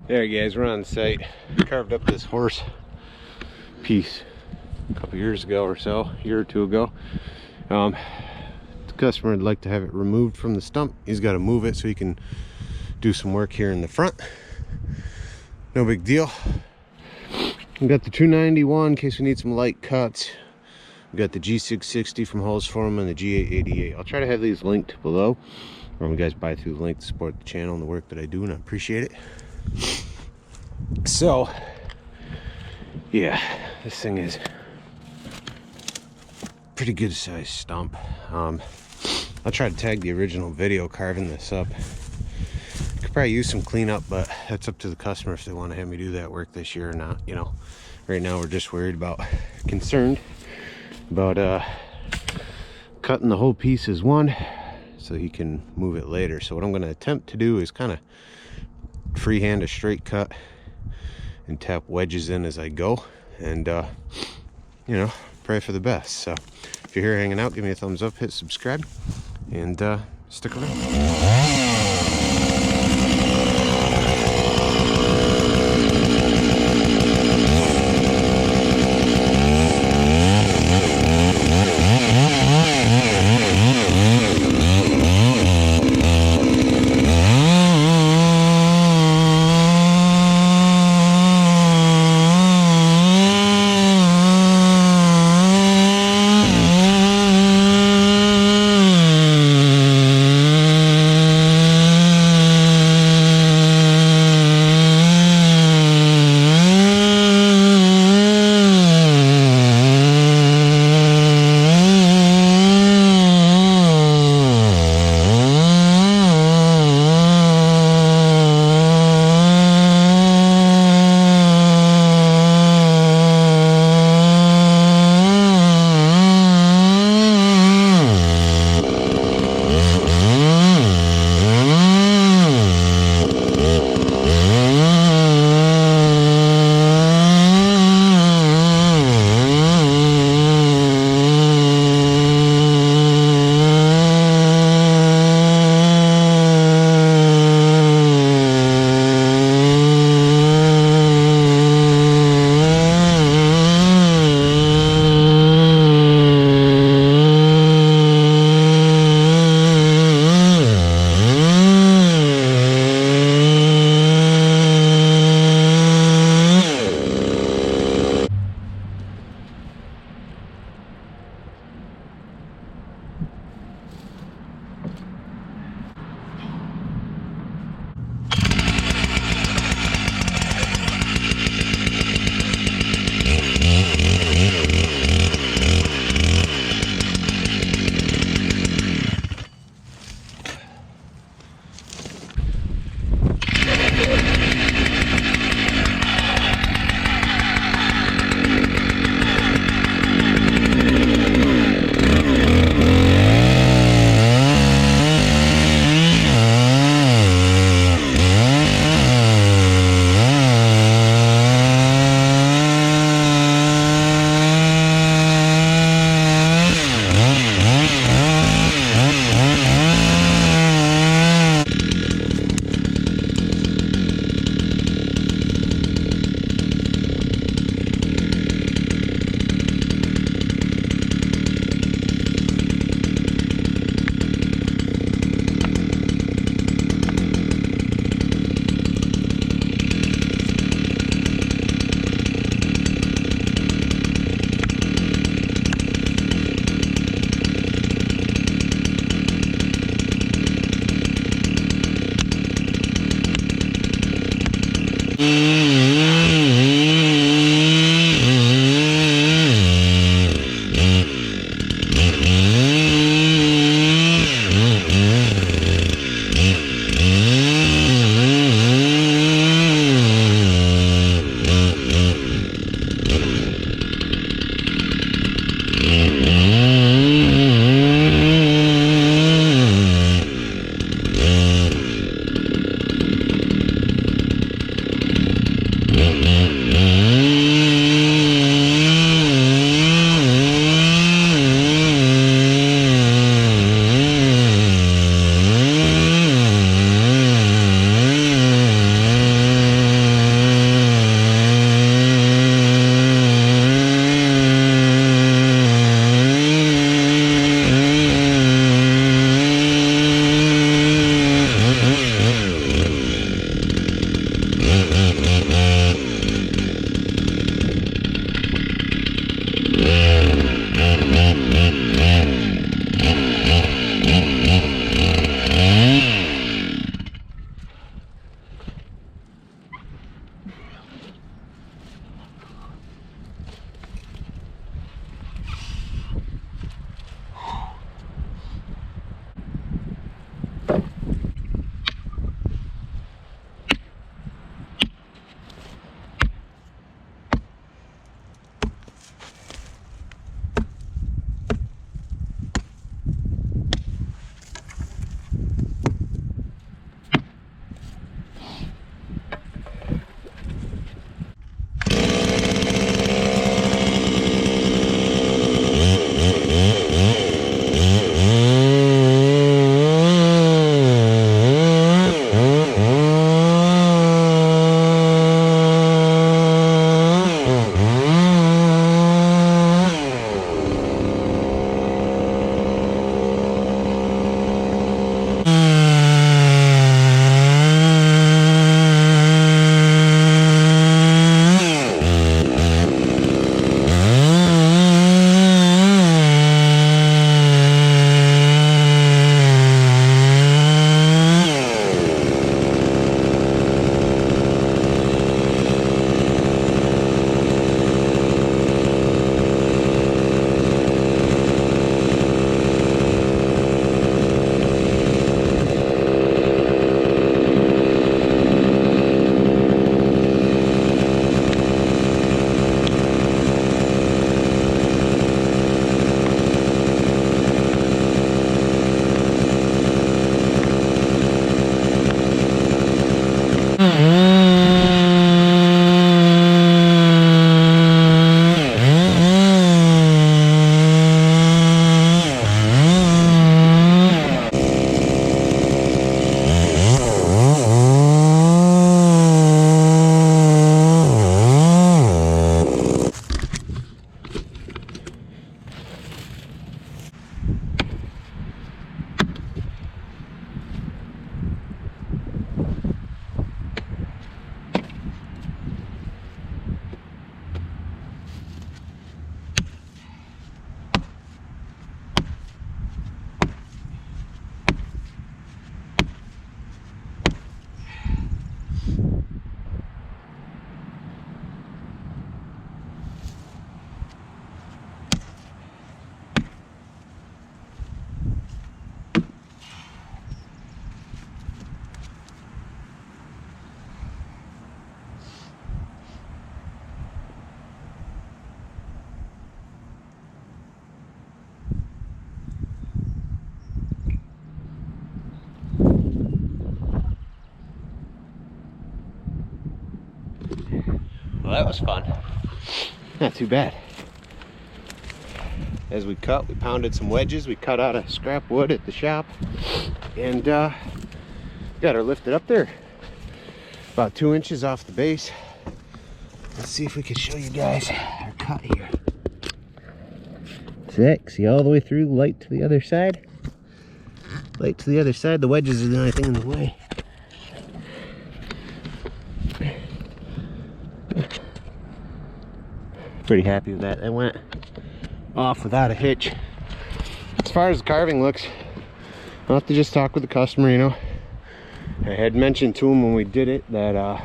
There guys, we're on site. Carved up this horse piece a couple years ago or so, a year or two ago. The customer would like to have it removed from the stump. He's got to move it so he can do some work here in the front. No big deal. We got the 291 in case we need some light cuts. We got the G660 from Holzfforma and the G888. I'll try to have these linked below, or when you guys buy through the link to support the channel and the work that I do, and I appreciate it. So yeah, this thing is pretty good size stump. I'll try to tag the original video carving this up. Could probably use some cleanup, but that's up to the customer if they want to have me do that work this year or not. You know, right now we're just concerned about cutting the whole piece as one so he can move it later. So what I'm going to attempt to do is kind of freehand a straight cut and tap wedges in as I go, and you know, pray for the best. So if you're here hanging out, give me a thumbs up, hit subscribe, and stick around. Well, that was fun. Not too bad. As we cut, we pounded some wedges. We cut out of scrap wood at the shop and got her lifted up there about 2 inches off the base. Let's see if we can show you guys our cut here. Sick. See all the way through, light to the other side. Light to the other side. The wedges are the only thing in the way. Pretty happy with that. That went off without a hitch. As far as the carving looks, I'll have to just talk with the customer, you know. I had mentioned to him when we did it that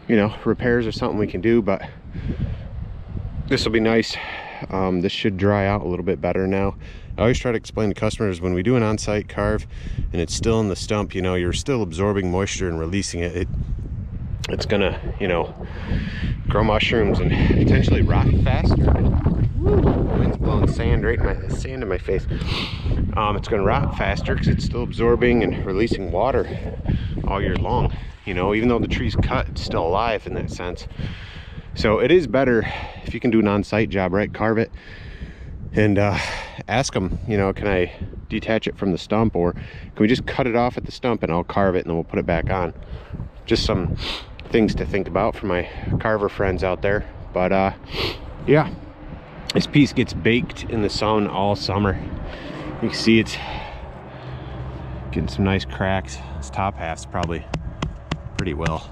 you know, repairs are something we can do, but this will be nice. This should dry out a little bit better now. I always try to explain to customers when we do an on-site carve and it's still in the stump, you know, you're still absorbing moisture and releasing it. It's gonna, you know, grow mushrooms and potentially rot faster. Woo, the wind's blowing sand right in my face. It's gonna rot faster because it's still absorbing and releasing water all year long. You know, even though the tree's cut, it's still alive in that sense. So it is better if you can do an on-site job, right? Carve it and ask them, you know, can I detach it from the stump, or can we just cut it off at the stump and I'll carve it and then we'll put it back on. Just some things to think about for my carver friends out there. But yeah, this piece gets baked in the sun all summer. You can see it's getting some nice cracks. This top half's probably pretty well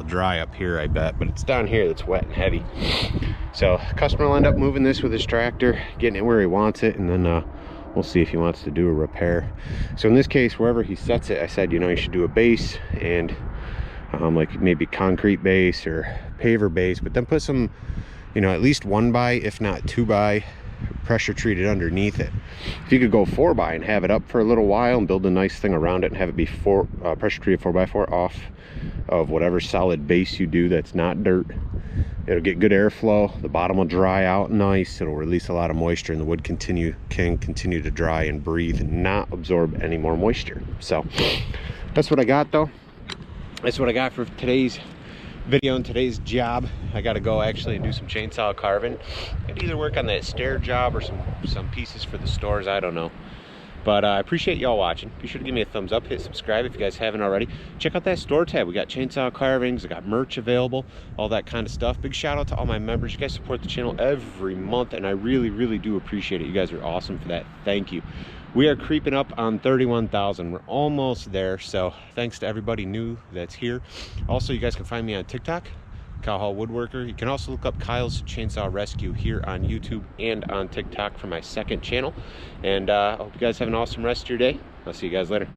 dry up here, I bet, but it's down here that's wet and heavy. So customer will end up moving this with his tractor, getting it where he wants it, and then we'll see if he wants to do a repair. So in this case, wherever he sets it, I said, you know, you should do a base and like maybe concrete base or paver base, but then put some, you know, at least 1x, if not 2x, pressure treated underneath it. If you could go 4x and have it up for a little while and build a nice thing around it and have it be pressure treated 4x4 off of whatever solid base you do that's not dirt, it'll get good airflow. The bottom will dry out nice. It'll release a lot of moisture, and the wood can continue to dry and breathe and not absorb any more moisture. So that's what I got, though. That's what I got for today's video and today's job. I got to go actually do some chainsaw carving. I'd either work on that stair job or some pieces for the stores. I don't know. But I appreciate y'all watching. Be sure to give me a thumbs up, hit subscribe if you guys haven't already. Check out that store tab. We got chainsaw carvings, I got merch available, all that kind of stuff. Big shout out to all my members. You guys support the channel every month, and I really do appreciate it. You guys are awesome for that. Thank you. We are creeping up on 31,000. We're almost there, so thanks to everybody new that's here. Also, you guys can find me on TikTok, Kyle Hall Woodworker. You can also look up Kyle's Chainsaw Rescue here on YouTube and on TikTok for my second channel. And I hope you guys have an awesome rest of your day. I'll see you guys later.